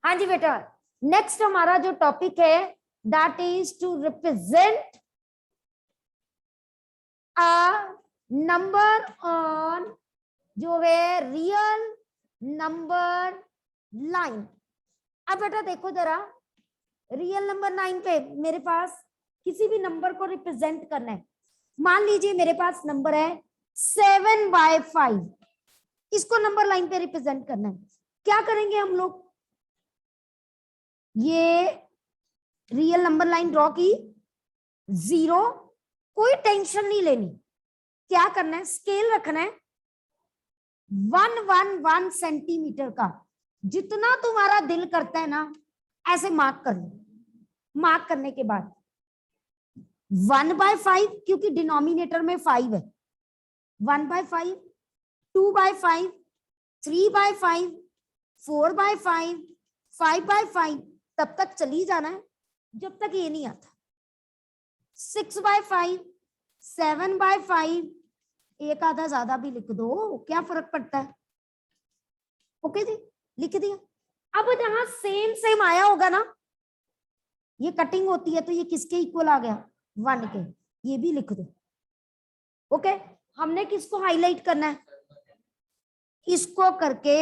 हाँ जी बेटा, नेक्स्ट हमारा जो टॉपिक है that is to represent a number on जो है रियल नंबर लाइन। अब बेटा देखो जरा, रियल नंबर लाइन पे मेरे पास किसी भी नंबर को रिप्रेजेंट करना है। मान लीजिए मेरे पास नंबर है 7/5, इसको नंबर लाइन पे रिप्रेजेंट करना है। क्या करेंगे हम लोग? ये रियल नंबर लाइन ड्रॉ की, 0, कोई टेंशन नहीं लेनी। क्या करना है? स्केल रखना है 111 सेंटीमीटर का। जितना तुम्हारा दिल करता है ना, ऐसे मार्क कर लो। मार्क करने के बाद 1/5, क्योंकि डिनोमिनेटर में 5 है, 1/5, 2/5, 3/5, 4/5, 5/5, तब तक चली जाना है जब तक ये नहीं आता। 6/5, 7/5, एक आधा ज्यादा भी लिख दो, क्या फर्क पड़ता है। ओके जी, लिख दिया। अब जहां सेम सेम आया होगा ना, ये कटिंग होती है तो ये किसके इक्वल आ गया? 1 के, ये भी लिख दो। ओके, हमने किसको हाईलाइट करना है? इसको करके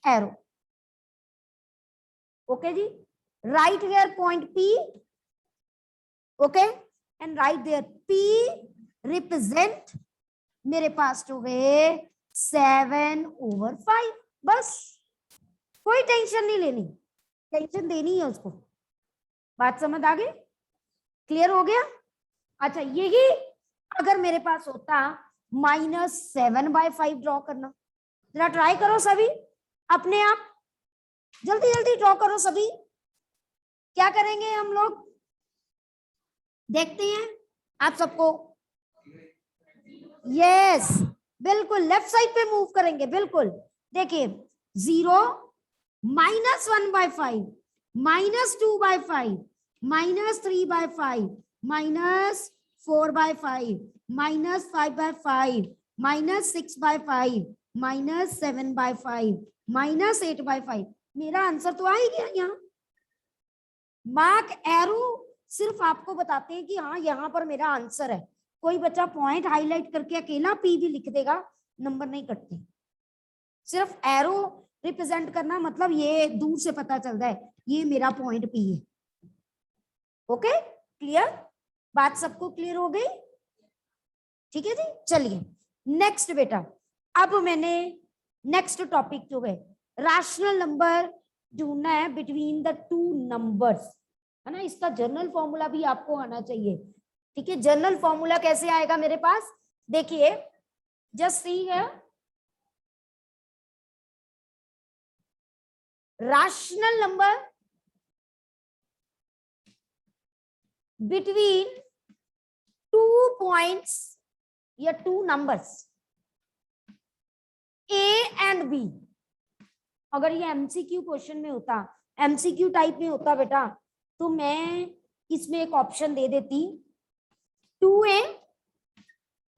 एरो। ओके जी, right here point P, okay, and right there P represent मेरे पास हो गए 7/5। बस, कोई टेंशन नहीं लेनी, टेंशन देनी है उसको। बात समझ आ गई? क्लियर हो गया? अच्छा, यही अगर मेरे पास होता -7/5 ड्रॉ करना, जरा ट्राई करो सभी, अपने आप जल्दी जल्दी ड्रॉ करो सभी। क्या करेंगे हम लोग? देखते हैं आप सबको। यस, बिल्कुल लेफ्ट साइड पे मूव करेंगे। बिल्कुल, देखिए 0, -1/5, -2/5, -3/5, -4/5, -5/5, -6/5, -7/5, -8/5। मेरा आंसर तो आ ही गया यहाँ। मार्क एरो सिर्फ आपको बताते हैं कि हाँ यहाँ पर मेरा आंसर है। कोई बच्चा पॉइंट हाईलाइट करके अकेला P भी लिख देगा, नंबर नहीं कटते। सिर्फ एरो रिप्रेजेंट करना मतलब ये दूर से पता चलता है ये मेरा पॉइंट P है। Okay, clear? बात सबको क्लियर हो गई? ठीक है जी, चलिए नेक्स्ट बेटा। अब मैंने नेक्स्ट टॉपिक जो है रैशनल नंबर ढूंढना है बिटवीन द टू नंबर्स, है ना। इसका जनरल फॉर्मूला भी आपको आना चाहिए। ठीक है, जनरल फॉर्मूला कैसे आएगा मेरे पास? देखिए, जस्ट सी है, रैशनल नंबर बिटवीन 2 पॉइंट्स या 2 नंबर्स A एंड B। अगर ये MCQ क्वेश्चन में होता, MCQ टाइप में होता बेटा, तो मैं इसमें एक ऑप्शन दे देती 2A,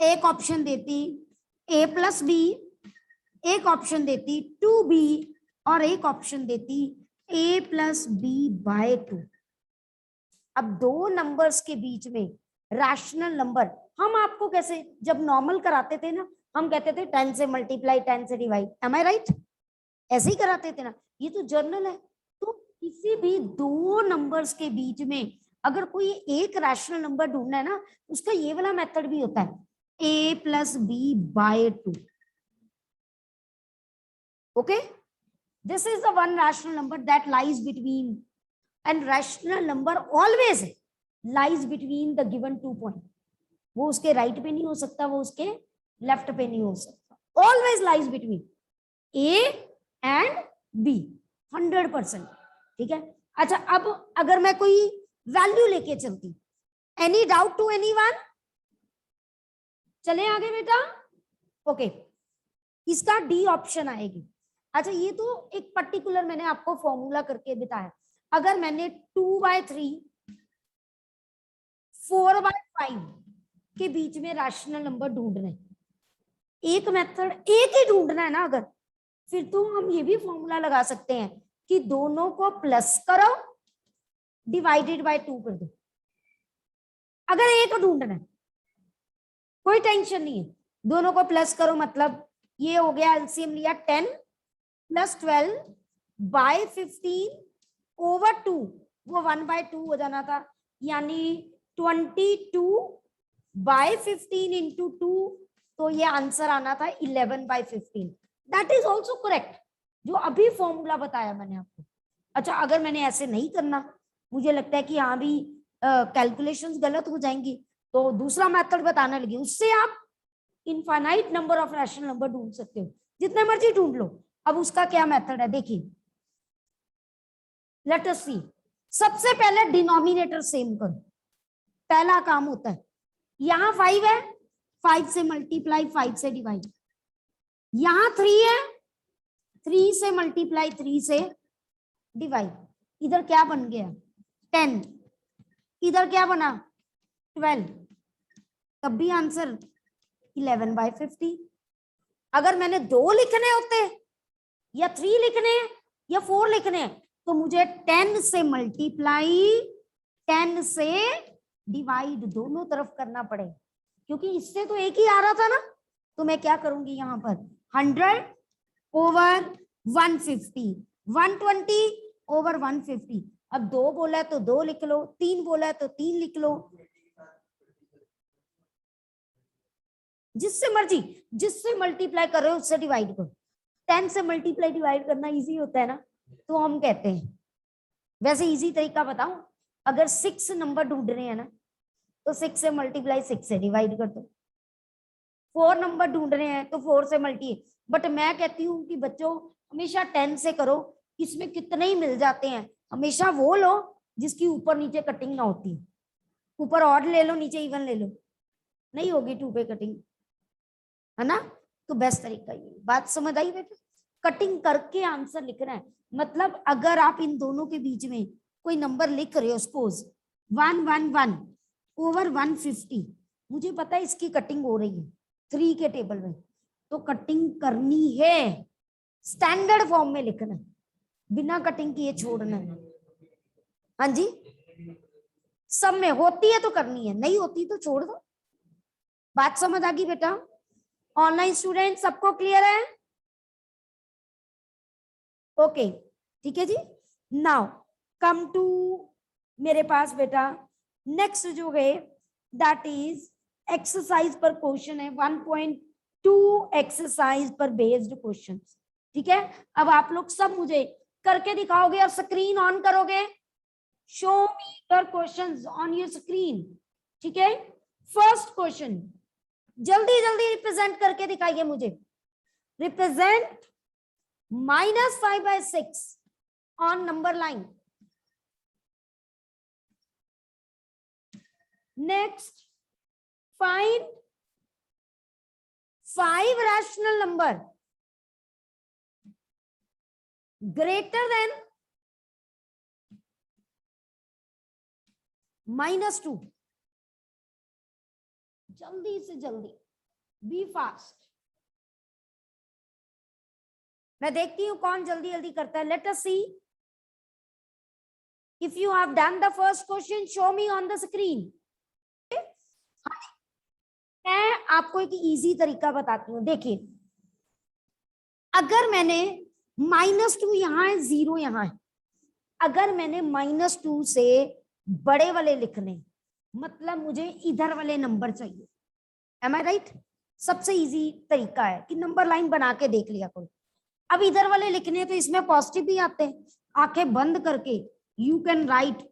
एक ऑप्शन देती A+B, एक ऑप्शन देती 2B, और एक ऑप्शन देती A+B/2। अब दो नंबर्स के बीच में रैशनल नंबर, हम आपको कैसे जब नॉर्मल कराते थे ना, हम कहते थे 10 से मल्टीप्लाई, 10 से डिवाइड, एम आई राइट? ऐसे ही कराते थे ना। ये तो जर्नल है। तो किसी भी दो नंबर्स के बीच में अगर कोई एक रैशनल नंबर ढूंढना है ना, उसका ये वाला मेथड भी होता है, A+B/2। Okay, this is the one rational number that lies between, and rational number always lies between the given 2 point। वो उसके राइट पे नहीं हो सकता, वो उसके लेफ्ट पे नहीं हो सकता, always lies between A and B 100%। ठीक है, अच्छा अब अगर मैं कोई वैल्यू लेके चलती, एनी डाउट टू एनीवन? चले आगे बेटा। ओके, इसका D ऑप्शन आएगी। अच्छा, ये तो एक पर्टिकुलर मैंने आपको फॉर्मूला करके बताया। अगर मैंने 2/3, 4/5 के बीच में रैशनल नंबर ढूंढना है, एक मेथड एक ही ढूंढना है ना, अगर फिर तो हम ये भी फॉर्मूला लगा सकते हैं कि दोनों को प्लस करो, डिवाइडेड बाय 2 कर दो। अगर एक ढूंढना है कोई टेंशन नहीं है, दोनों को प्लस करो, मतलब ये हो गया, एलसीएम लिया 10 प्लस 12 बाय 15 ओवर 2, वो 1/2 हो जाना था, यानी 22 बाय 15 इंटू 2, तो ये आंसर आना था 11/15। दैट इज ऑल्सो करेक्ट, जो अभी फॉर्मूला बताया मैंने आपको। अच्छा, अगर मैंने ऐसे नहीं करना, मुझे लगता है कि हाँ भी कैलकुलेशंस गलत हो जाएंगी, तो दूसरा मेथड बताने लगी, उससे आप infinite number of rational number ढूंढ सकते हो, जितने मर्जी ढूंढ लो। अब उसका क्या मेथड है देखिए, लेट अस सी। सबसे पहले डिनोमिनेटर सेम करो, पहला काम होता है। यहां 5 है, 5 से मल्टीप्लाई 5 से डिवाइड, यहां 3 है, 3 से मल्टीप्लाई 3 से डिवाइड, इधर क्या बन गया 10, इधर क्या बना 12, तब भी आंसर 11/50। अगर मैंने 2 लिखने होते या 3 लिखने या 4 लिखने, तो मुझे 10 से मल्टीप्लाई 10 से डिवाइड दोनों तरफ करना पड़े, क्योंकि इससे तो एक ही आ रहा था ना। तो मैं क्या करूंगी यहां पर 100 ओवर 150, 120 ओवर 150। अब 2 बोला है तो 2 लिख लो, 3 बोला है तो 3 लिख लो, जिससे मल्टीप्लाई कर रहे हो उससे डिवाइड करो। 10 से मल्टीप्लाई डिवाइड करना इजी होता है ना, तो हम कहते हैं। वैसे इजी तरीका बताऊं, अगर 6 नंबर ढूंढ रहे हैं ना, तो 6 से मल्टीप्लाई 6 से डिवाइड कर दो। 4 नंबर ढूंढ रहे हैं तो 4 से मल्टी, बट मैं कहती हूँ कि बच्चों हमेशा 10 से करो, इसमें कितने ही मिल जाते हैं। हमेशा वो लो जिसकी ऊपर नीचे कटिंग ना होती, ऊपर ऑड ले लो नीचे इवन ले लो, नहीं होगी 2 पे कटिंग, है ना। तो बेस्ट तरीका ये, बात समझ आई बेटा। कटिंग करके आंसर लिखना है, मतलब अगर आप इन दोनों के बीच में कोई नंबर लिख रहे हो, सपोज 111 ओवर 150, मुझे पता है इसकी कटिंग हो रही है 3 के टेबल में, तो कटिंग करनी है, स्टैंडर्ड फॉर्म में लिखना है, बिना कटिंग किए छोड़ना है। हाँ जी, सब में होती है तो करनी है, नहीं होती तो छोड़ दो। बात समझ आ गई बेटा? ऑनलाइन स्टूडेंट सबको क्लियर है? ओके, ठीक है जी। नाउ कम टू मेरे पास बेटा नेक्स्ट जो है दैट इज एक्सरसाइज पर क्वेश्चन है, 1.2 एक्सरसाइज पर बेस्ड क्वेश्चन। ठीक है, अब आप लोग सब मुझे करके दिखाओगे और स्क्रीन ऑन करोगे। Show me your questions on your screen. ठीक है, फर्स्ट क्वेश्चन जल्दी जल्दी रिप्रेजेंट करके दिखाइए मुझे। Represent -5/6 on number line. Next, find 5 rational number greater than -2. जल्दी से जल्दी, बी फास्ट। मैं देखती हूं कौन जल्दी जल्दी करता है। Let us see if you have done the first question, show me on the screen. मैं आपको एक इजी तरीका बताती हूँ। देखिए, अगर मैंने -2 यहाँ है, 0 यहाँ है, अगर मैंने -2 से बड़े वाले लिखने, मतलब मुझे इधर वाले नंबर चाहिए। एम आई राइट? सबसे इजी तरीका है कि नंबर लाइन बना के देख लिया करो। अब इधर वाले लिखने तो इसमें पॉजिटिव भी आते हैं, आंखें बंद करके यू कैन राइट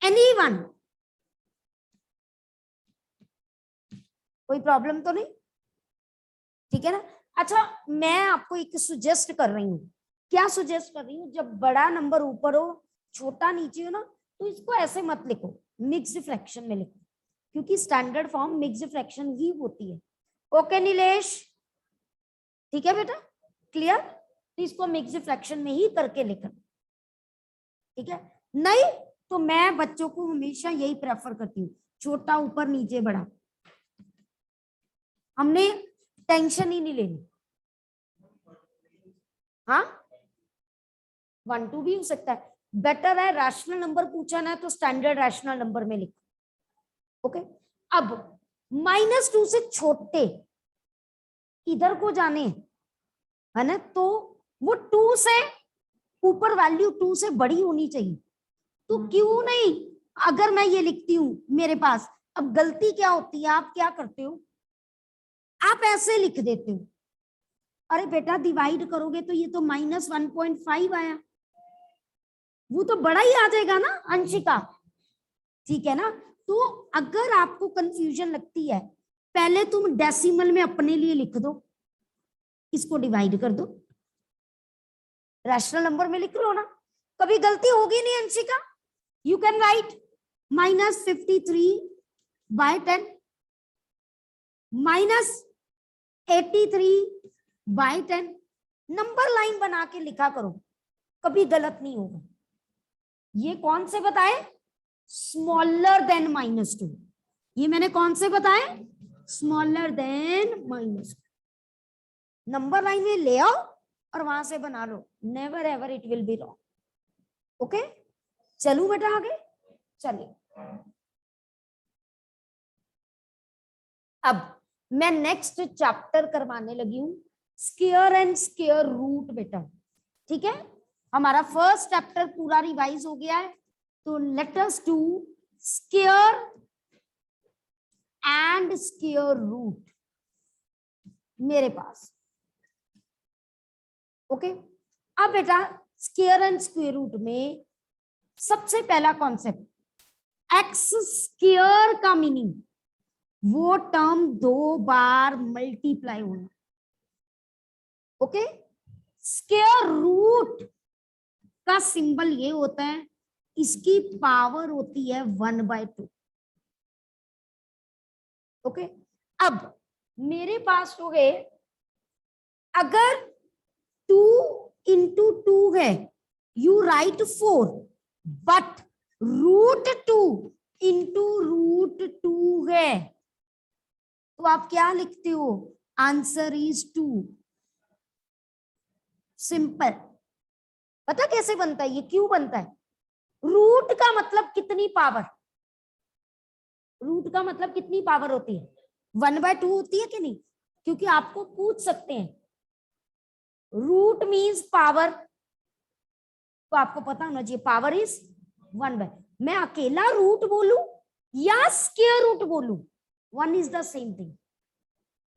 एनीवन, कोई प्रॉब्लम तो नहीं, ठीक है ना। अच्छा, मैं आपको एक सुजेस्ट कर रही हूँ। क्या सुजेस्ट कर रही हूँ? जब बड़ा नंबर ऊपर हो छोटा नीचे हो ना, तो इसको ऐसे मत लिखो, मिक्स्ड फ्रैक्शन में लिखो, क्योंकि स्टैंडर्ड फॉर्म मिक्स्ड फ्रैक्शन ही होती है। ओके नीलेश, ठीक है बेटा, क्लियर? तो इसको मिक्स्ड फ्रैक्शन में ही करके लिखना, ठीक है। नहीं तो मैं बच्चों को हमेशा यही प्रेफर करती हूँ, छोटा ऊपर नीचे बड़ा, हमने टेंशन ही नहीं लेनी। हाँ, 1 2 भी हो सकता है। बेटर है रैशनल नंबर पूछा ना तो स्टैंडर्ड रैशनल नंबर में लिखो। ओके, अब -2 से छोटे इधर को जाने है ना, तो वो 2 से ऊपर वैल्यू 2 से बड़ी होनी चाहिए। तो क्यों नहीं, अगर मैं ये लिखती हूं मेरे पास, अब गलती क्या होती है, आप क्या करते हो, आप ऐसे लिख देते हो, अरे बेटा डिवाइड करोगे तो ये तो -1.5 आया, वो तो बड़ा ही आ जाएगा ना अंशिका, ठीक है ना। तो अगर आपको कंफ्यूजन लगती है, पहले तुम डेसिमल में अपने लिए लिख दो, इसको डिवाइड कर दो, रैशनल नंबर में लिख लो ना, कभी गलती होगी नहीं Anshika. You can write -53/10 -83/10, number line बना के लिखा करो, कभी गलत नहीं होगा। ये कौन से बताए, स्मॉलर देन -2, ये मैंने कौन से बताए, स्मॉलर देन -2, नंबर लाइन में ले आओ और वहां से बना लो, never ever it will be wrong. Okay, चलू बेटा आगे, चलिए अब मैं नेक्स्ट चैप्टर करवाने लगी हूं, स्क्वायर एंड स्क्वायर रूट बेटा, ठीक है। हमारा फर्स्ट चैप्टर पूरा रिवाइज हो गया है, तो let us do square and square root मेरे पास। ओके, अब बेटा स्क्वायर एंड स्क्वायर रूट में सबसे पहला कॉन्सेप्ट, एक्स स्क्वायर का मीनिंग वो टर्म 2 बार मल्टीप्लाई होना। ओके, स्क्वायर रूट का सिंबल ये होता है, इसकी पावर होती है 1/2। ओके, अब मेरे पास हो गए, अगर 2 into 2 है, यू राइट 4, बट √2 into √2 है, तो आप क्या लिखते हो, आंसर इज 2। सिंपल, पता कैसे बनता है, ये क्यों बनता है, रूट का मतलब कितनी पावर, रूट का मतलब कितनी पावर होती है, 1/2 होती है कि नहीं, क्योंकि आपको पूछ सकते हैं रूट मीन्स पावर, तो आपको पता होना चाहिए पावर इज 1/, मैं अकेला रूट बोलूं या स्क्वायर रूट बोलूं, 1 is the same thing.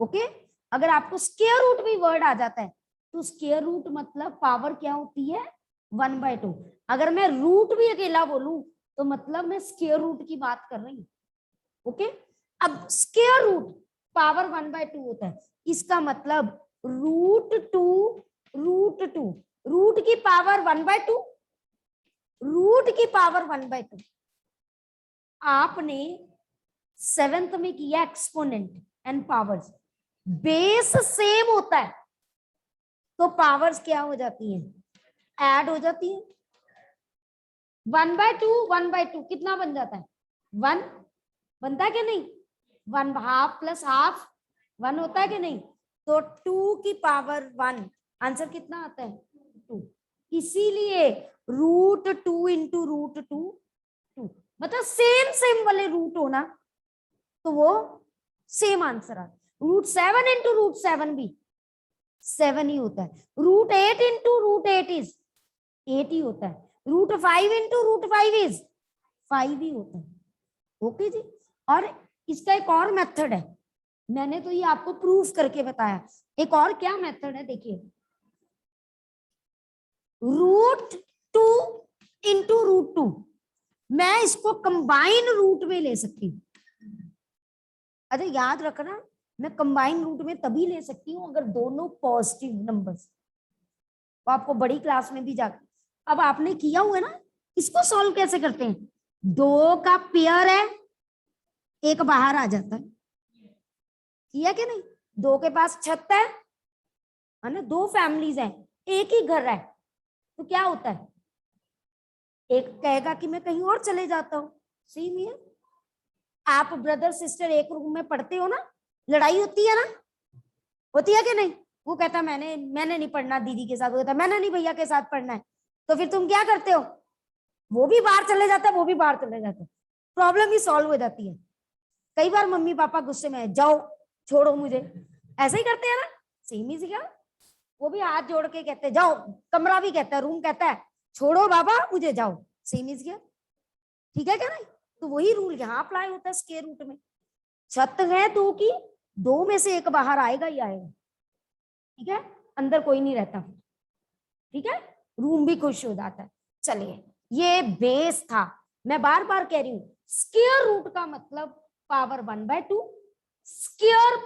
Okay, अगर आपको स्क्वायर रूट भी वर्ड आ जाता है तो स्क्वायर रूट मतलब पावर क्या होती है, 1/2। अगर मैं रूट भी अकेला बोलूं तो मतलब मैं स्क्वायर रूट की बात कर रही हूँ। ओके, अब स्क्वायर रूट पावर 1/2 होता है, इसका मतलब √2 रूट की पावर 1/2, रूट की पावर 1/2। आपने 7th में किया exponent and powers, base same होता है तो पावर्स क्या हो जाती हैं, ऐड हो जाती है। 1/2 कितना बन जाता है, 1 बनता है कि नहीं, 1/2 + ½ 1 होता है कि नहीं, तो 2 की पावर 1, आंसर कितना आता है, 2। इसीलिए √2 into √2 2, मतलब सेम वाले रूट हो ना तो वो सेम आंसर आता है। √7 into √7 भी 7 ही होता है, √8 into √8 इज 8 ही होता है, √5 into √5 इज 5 ही होता है। ओके जी, और इसका एक और मेथड है, मैंने तो ये आपको प्रूफ करके बताया, एक और क्या मेथड है देखिए, √2 into √2, मैं इसको कंबाइन रूट में ले सकती हूँ। अरे याद रखना, मैं कंबाइन रूट में तभी ले सकती हूँ अगर दोनों पॉजिटिव नंबर्स, तो आपको बड़ी क्लास में भी जाकर, अब आपने किया हुआ है ना, इसको सॉल्व कैसे करते हैं, 2 का पेयर है, एक बाहर आ जाता है, किया कि नहीं, 2 के पास छत है ना, 2 फैमिलीज हैं, एक ही घर है, तो क्या होता है, एक कहेगा कि मैं कहीं और चले जाता हूँ, सेम ही है। आप ब्रदर सिस्टर एक रूम में पढ़ते हो ना, लड़ाई होती है ना, होती है कि नहीं, वो कहता मैंने नहीं पढ़ना दीदी के साथ, वो कहता मैंने नहीं भैया के साथ पढ़ना है, तो फिर तुम क्या करते हो, वो भी बाहर चले जाता है, वो भी बाहर चले जाते हैं, प्रॉब्लम ही सॉल्व हो जाती है। कई बार मम्मी पापा गुस्से में, जाओ छोड़ो मुझे, ऐसे ही करते हैं ना, सेम ही सीखा। वो भी हाथ जोड़ के कहते हैं जाओ, कमरा भी कहता है, रूम कहता है छोड़ो बाबा मुझे, जाओ, सेम इज हियर। ठीक है क्या नहीं? तो वही रूल यहाँ अप्लाई होता है स्क्वायर रूट में। छत है दो की, दो में से एक बाहर आएगा ही आएगा। ठीक है, अंदर कोई नहीं रहता। ठीक है, रूम भी खुश हो जाता है। चलिए, ये बेस था। मैं बार बार कह रही हूं, स्क्वायर रूट का मतलब पावर 1/2, स्क्वायर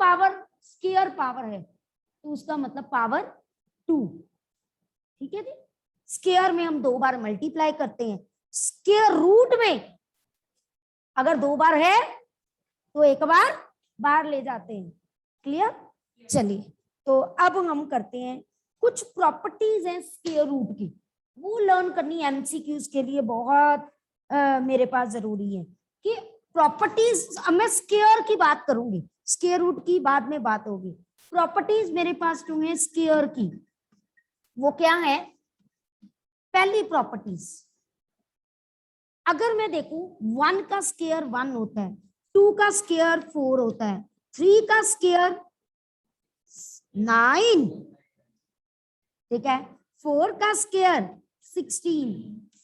पावर है तो उसका मतलब पावर 2। ठीक है जी, स्क्वायर में हम 2 बार मल्टीप्लाई करते हैं, स्क्वायर रूट में अगर 2 बार है तो 1 बार बाहर ले जाते हैं। क्लियर? चलिए, तो अब हम करते हैं, कुछ प्रॉपर्टीज हैं स्क्वायर रूट की, वो लर्न करनी एमसीक्यूज के लिए बहुत मेरे पास जरूरी है कि प्रॉपर्टीज। अब मैं स्क्वायर की बात करूंगी, स्क्वायर रूट की बाद में बात होगी। प्रॉपर्टीज मेरे पास जो है स्क्वायर की, वो क्या है? पहली प्रॉपर्टीज, अगर मैं देखूं 1 का स्क्वायर 1 होता है, 2 का स्क्वायर 4 होता है, 3 का स्क्वायर 9, ठीक है, 4 का स्क्वायर 16,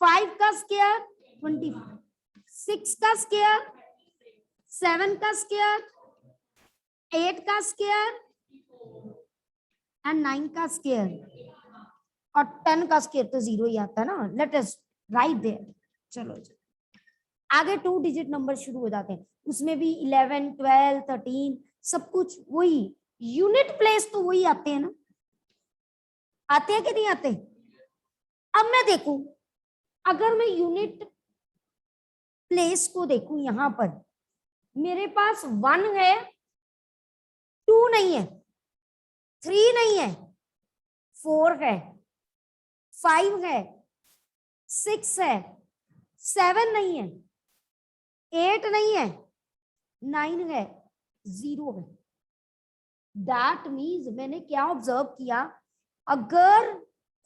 5 का स्क्वायर 25, 6 का स्क्वायर, 7 का स्क्वायर, 8 का स्क्वायर एंड 9 का स्क्वायर, और 10 का स्क्वायर तो 0 ही आता है ना। Let us write there. चलो जी, आगे 2 डिजिट नंबर शुरू हो जाते हैं, उसमें भी 11, 12, 13 सब कुछ वही, यूनिट प्लेस तो वही आते हैं ना, आते हैं कि नहीं आते? अब मैं देखूं, अगर मैं यूनिट प्लेस को देखूं, यहां पर मेरे पास 1 है, 2 नहीं है, 3 नहीं है, 4 है, 5 है, 6 है, 7 नहीं है, 8 नहीं है, 9 है, 0 है। दैट मीन्स मैंने क्या ऑब्जर्व किया, अगर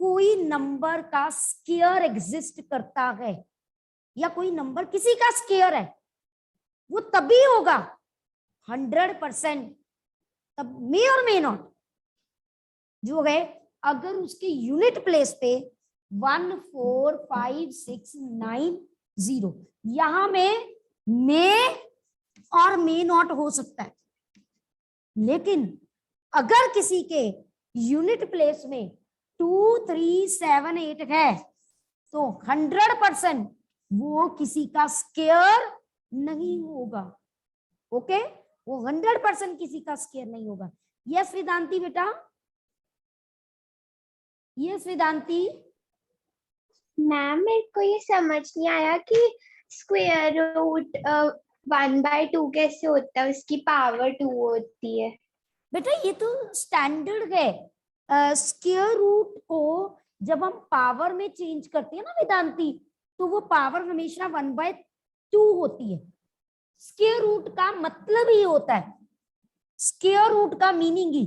कोई नंबर का स्क्वायर एग्जिस्ट करता है या कोई नंबर किसी का स्क्वायर है, वो तभी होगा 100%, तब मे और मे नॉट जो है, अगर उसके यूनिट प्लेस पे 1, 4, 5, 6, 9, 0, यहां में मे और मे नॉट हो सकता है, लेकिन अगर किसी के यूनिट प्लेस में 2, 3, 7, 8 है तो 100% वो किसी का स्क्वायर नहीं होगा। ओके, वो 100% किसी का स्क्वायर नहीं होगा। यस वेदांती बेटा, यस वेदांती। मैम मेरे को ये समझ नहीं आया कि स्क्वायर रूट 1/2 कैसे होता है, उसकी पावर 2 होती है। बेटा ये तो स्टैंडर्ड है, स्क्वायर रूट को जब हम पावर में चेंज करते हैं ना वेदांती, तो वो पावर हमेशा 1/2 होती है। स्क्वायर रूट का मतलब ही होता है, स्क्वायर रूट का मीनिंग ही,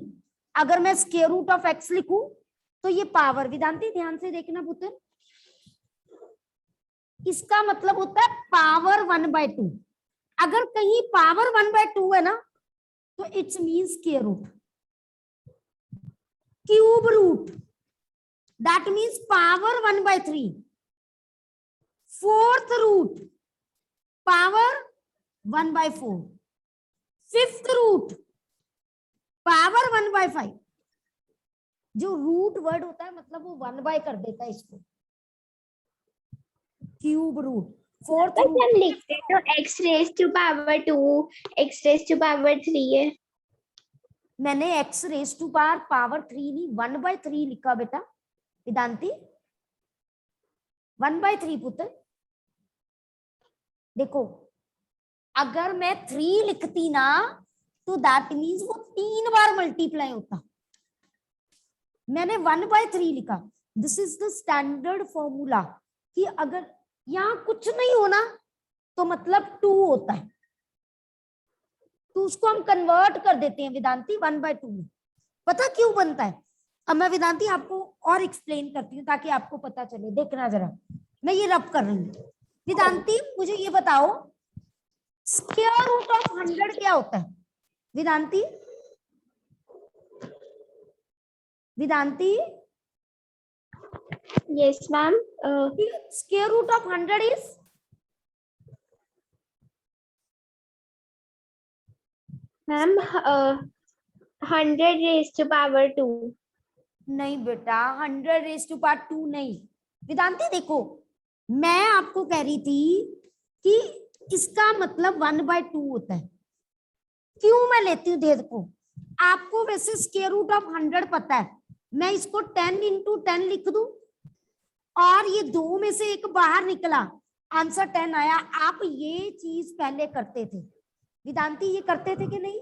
अगर मैं स्क्वायर रूट ऑफ x लिखूं तो ये पावर, वेदांती ध्यान से देखना पुत्र, इसका मतलब होता है पावर 1/2। अगर कहीं पावर 1/2 है ना तो it's mean square root, cube root that means power 1/3, fourth root power 1/4, fifth root power 1/5। जो रूट वर्ड होता है मतलब वो 1 कर देता है इसको, cube root, fourth bus route. हम लिखते हैं तो x⁻², x⁻3 है। मैंने x⁻³ 3 नहीं 1/3 लिखा बेटा वेदांती, 1/3 पुत्र। देखो अगर मैं 3 लिखती ना तो दैट मीन्स वो 3 बार मल्टीप्लाई होता, मैंने 1/3 लिखा। This is the standard formula कि अगर यहां कुछ नहीं होना तो मतलब 2 होता है, तो उसको हम कन्वर्ट कर देते हैं वेदांती 1/2 में। पता क्यों बनता है? अब मैं वेदांती आपको और एक्सप्लेन करती हूँ ताकि आपको पता चले। देखना जरा, मैं ये रब कर रही हूँ। वेदांती मुझे ये बताओ, स्क्वायर रूट ऑफ 100 क्या होता है? Vedanti, Vedanti, Yes, ma'am. Square root of 100 is? Ma'am, 100 raised to power 2. नहीं बेटा, 100⁻², नहीं। वेदांती देखो, मैं आपको कह रही थी कि इसका मतलब 1/2 होता है। क्यों मैं लेती हूँ? देखो, आपको वैसे स्क्वायर रूट ऑफ 100 पता है, मैं इसको 10 × 10 लिख दूं और ये 2 में से एक बाहर निकला, आंसर 10 आया। आप ये चीज पहले करते थे वेदांती, ये करते थे कि नहीं?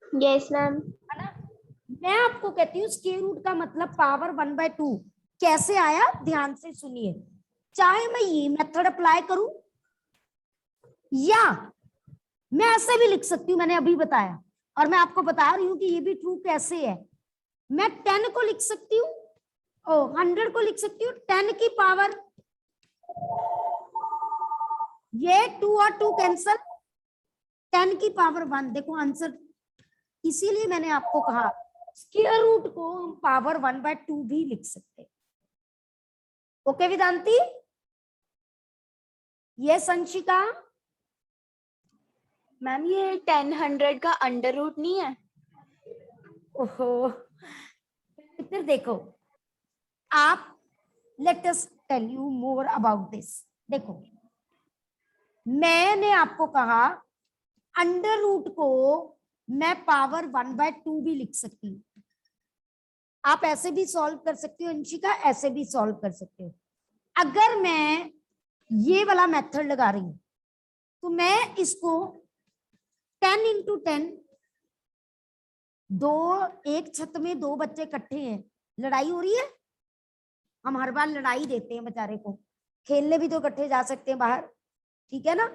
Yes, ma'am. है ना? मैं आपको कहती हूँ स्क्वायर रूट का मतलब पावर 1/2 कैसे आया, ध्यान से सुनिए। चाहे मैं ये मेथड अप्लाई करूं या मैं ऐसे भी लिख सकती हूँ, मैंने अभी बताया, और मैं आपको बता रही हूँ कि ये भी ट्रू कैसे है। मैं 10 को लिख सकती हूँ, 100 को लिख सकती हूँ 10 की पावर, ये 2 और 2 कैंसल, 10 की पावर 1। देखो आंसर, इसीलिए मैंने आपको कहा स्क्वायर रूट को हम पावर 1/2 भी लिख सकते। ओके वेदांती? ये संशिका, मैम ये 10 100 का अंडर रूट नहीं है? ओहो, फिर देखो आप, let us tell you more about this. देखो, मैंने आपको कहा अंडर रूट को मैं पावर 1/2 भी लिख सकती हूँ। आप ऐसे भी सॉल्व कर सकती हो अंशिका, ऐसे भी सॉल्व कर सकते हो। अगर मैं ये वाला मेथड लगा रही हूं तो मैं इसको 10 × 10, एक छत में 2 बच्चे इकट्ठे हैं, लड़ाई हो रही है, हम हर बार लड़ाई देते हैं बेचारे को, खेलने भी तो इकट्ठे जा सकते हैं बाहर, ठीक है ना?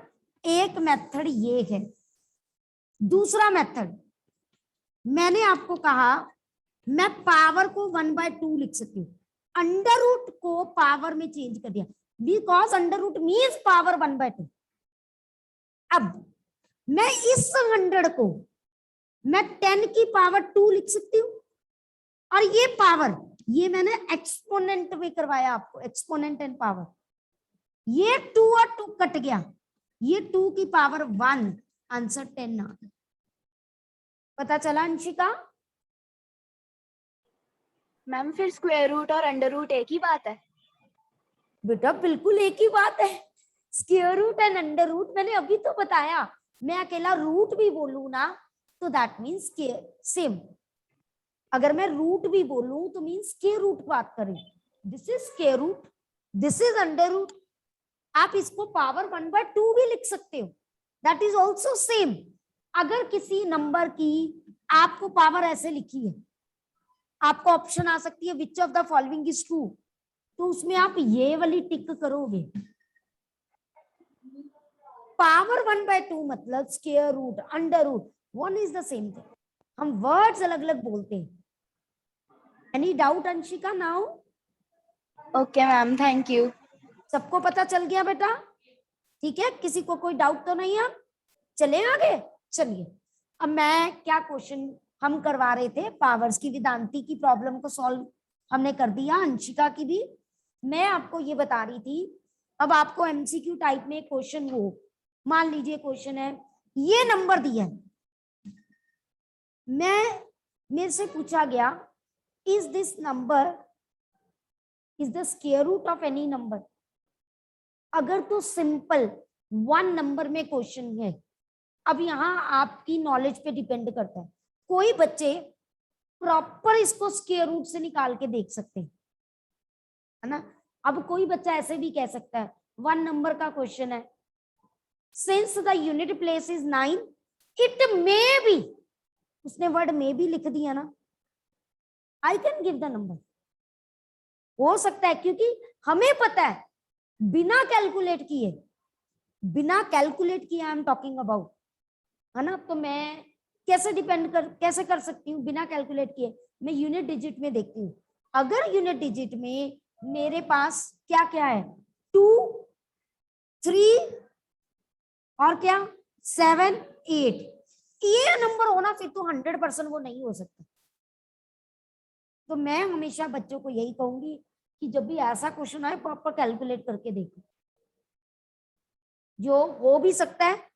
एक मेथड ये है। दूसरा मेथड, मैंने आपको कहा मैं पावर को 1/2 लिख सकती हूँ, अंडर रूट को पावर में चेंज कर दिया, because under root means power 1/2। अब मैं इस 100 को मैं 10 की पावर 2 लिख सकती हूँ, और ये पावर, ये मैंने एक्सपोनेंट में करवाया आपको, एक्सपोनेंट एंड पावर, ये 2 और 2 कट गया, ये 2 की पावर 1, आंसर 10 आ गया। पता चला अंशिका? मैम फिर स्क्वायर रूट और अंडर रूट एक ही बात है? बेटा बिल्कुल एक ही बात है, square root and under root मैंने अभी तो बताया। मैं अकेला रूट भी बोलूं ना तो दैट मीन्स सेम, अगर मैं रूट भी बोलूं तो मीन्स स्क्वायर रूट बात करें। This is square root, this is under root. आप इसको पावर 1/2 भी लिख सकते हो, दैट इज ऑल्सो सेम। अगर किसी नंबर की आपको पावर ऐसे लिखी है, आपको ऑप्शन आ सकती है which of the following is true, तो उसमें आप ये वाली टिक करोगे। पावर 1/2 मतलब square root, under root, one is the same thing. हम वर्ड्स अलग अलग बोलते हैं। Any doubt Anshika now? Okay ma'am, thank you. सबको पता चल गया बेटा? ठीक है, किसी को कोई डाउट तो नहीं है? चले आगे, चलिए। अब मैं क्या क्वेश्चन हम करवा रहे थे, पावर्स की, वेदांती की प्रॉब्लम को सॉल्व हमने कर दिया, अंशिका की भी। मैं आपको ये बता रही थी, अब आपको एमसीक्यू टाइप में क्वेश्चन हो, मान लीजिए क्वेश्चन है ये नंबर दिया है, मेरे से पूछा गया is this number is the square root of any number. अगर तो सिंपल 1 नंबर में क्वेश्चन है, अब यहाँ आपकी नॉलेज पे डिपेंड करता है, कोई बच्चे प्रॉपर इसको स्क्वायर रूट से निकाल के देख सकते हैं, है ना? अब कोई बच्चा ऐसे भी कह सकता है 1 नंबर का क्वेश्चन है, since the unit place is 9 it may be, उसने वर्ड मे बी लिख दिया ना, I can give the number. हो सकता है, क्योंकि हमें पता है बिना कैलकुलेट किए, बिना कैलकुलेट किए आई एम टॉकिंग अबाउट, है ना? तो मैं कैसे कैसे कर सकती हूँ बिना कैलकुलेट किए? मैं यूनिट डिजिट में देखती हूँ। अगर यूनिट डिजिट में मेरे पास क्या क्या है, 2, 3 और क्या 7, 8, ये नंबर होना, फिर तो 100% वो नहीं हो सकता। तो मैं हमेशा बच्चों को यही कहूंगी कि जब भी ऐसा क्वेश्चन आए प्रॉपर कैलकुलेट करके देखो, जो हो भी सकता है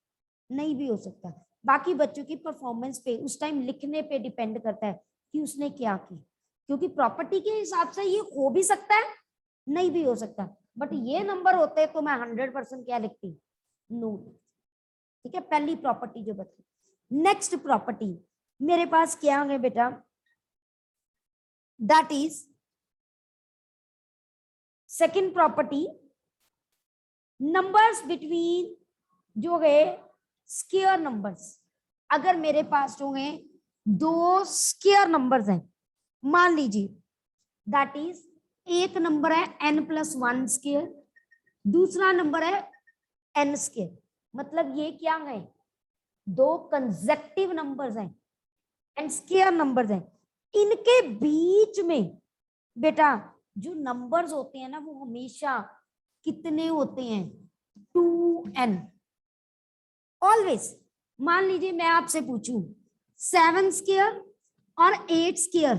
नहीं भी हो सकता। बाकी बच्चों की परफॉर्मेंस पे उस टाइम लिखने पे डिपेंड करता है कि उसने क्या की, क्योंकि प्रॉपर्टी के हिसाब से ये हो भी सकता है नहीं भी हो सकता, बट ये नंबर होते तो मैं 100% क्या लिखती, नो। ठीक है, पहली प्रॉपर्टी जो बता। नेक्स्ट प्रॉपर्टी मेरे पास क्या है बेटा, that is second property, numbers between जो है स्क्वायर नंबर्स। अगर मेरे पास जो है 2 स्क्वायर नंबर्स हैं, मान लीजिए दैट इज एक नंबर है n+1 स्क्वायर, दूसरा नंबर है n स्क्वायर, मतलब ये क्या है, 2 कंसेक्टिव नंबर्स हैं एंड स्क्वायर नंबर्स हैं। इनके बीच में बेटा जो नंबर्स होते हैं ना वो हमेशा कितने होते हैं, 2n ऑलवेज। मान लीजिए मैं आपसे पूछूं 7 स्क्वायर और 8 स्क्वायर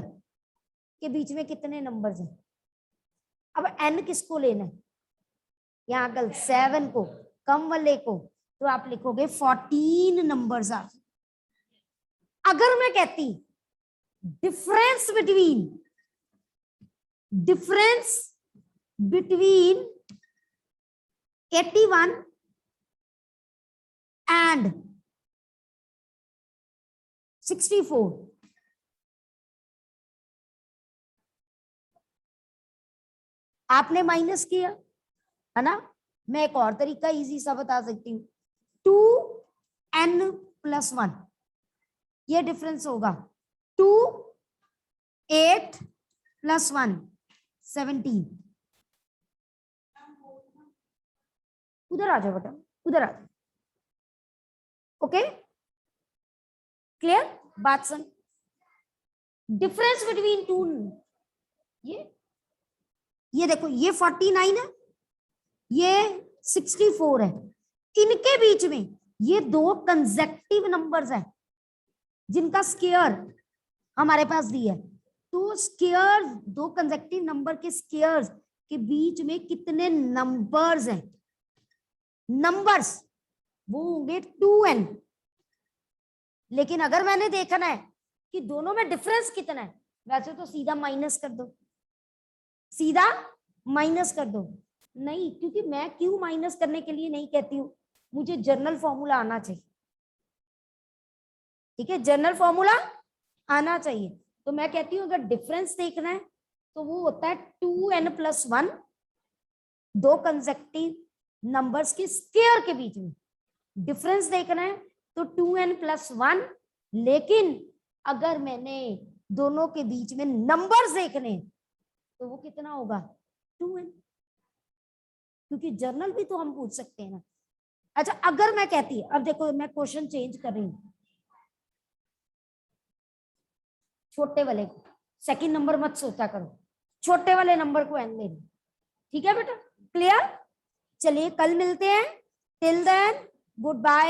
के बीच में कितने नंबर्स हैं, अब n किसको लेना है, यहाँ कल 7 को, कम वाले को, तो आप लिखोगे 14 नंबर्स आ। अगर मैं कहती डिफरेंस बिटवीन 81 एंड 64, आपने माइनस किया है ना, मैं एक और तरीका इजी सा बता सकती हूँ, 2n+1, ये डिफरेंस होगा 2, 8 + 1 17। उधर आ जाओ बेटा, उधर आ जाओ। ओके क्लियर बात सुन, डिफरेंस बिटवीन 2, ये देखो ये 49 है, ये 64 है, इनके बीच में ये 2 कंसेक्टिव नंबर्स हैं जिनका स्क्वायर हमारे दिया है। तो स्क्वायर, 2 कंसेक्टिव नंबर के स्क्वायर्स के बीच में कितने नंबर्स हैं, नंबर्स वो होंगे 2n। लेकिन अगर मैंने देखना है कि दोनों में डिफरेंस कितना है, वैसे तो सीधा माइनस कर दो, सीधा माइनस कर दो। नहीं, क्योंकि मैं क्यों माइनस करने के लिए नहीं कहती हूँ, मुझे जनरल फॉर्मूला आना चाहिए। ठीक है, जनरल फॉर्मूला आना चाहिए। तो मैं कहती हूँ अगर डिफरेंस देखना है तो वो होता है 2n+1, 2 कंसेक्टिव नंबर्स के स्क्वायर के बीच में डिफरेंस देखना है तो 2n+1। लेकिन अगर मैंने दोनों के बीच में नंबर्स देखने तो वो कितना होगा, 2n, क्योंकि जर्नल भी तो हम पूछ सकते हैं ना। अच्छा अगर मैं कहती, अब देखो मैं क्वेश्चन चेंज कर रही हूँ, छोटे वाले को सेकंड नंबर मत सोचा करो, छोटे वाले नंबर को n ले लो। ठीक है बेटा, क्लियर। चलिए कल मिलते हैं, टिल देन गुड बाय।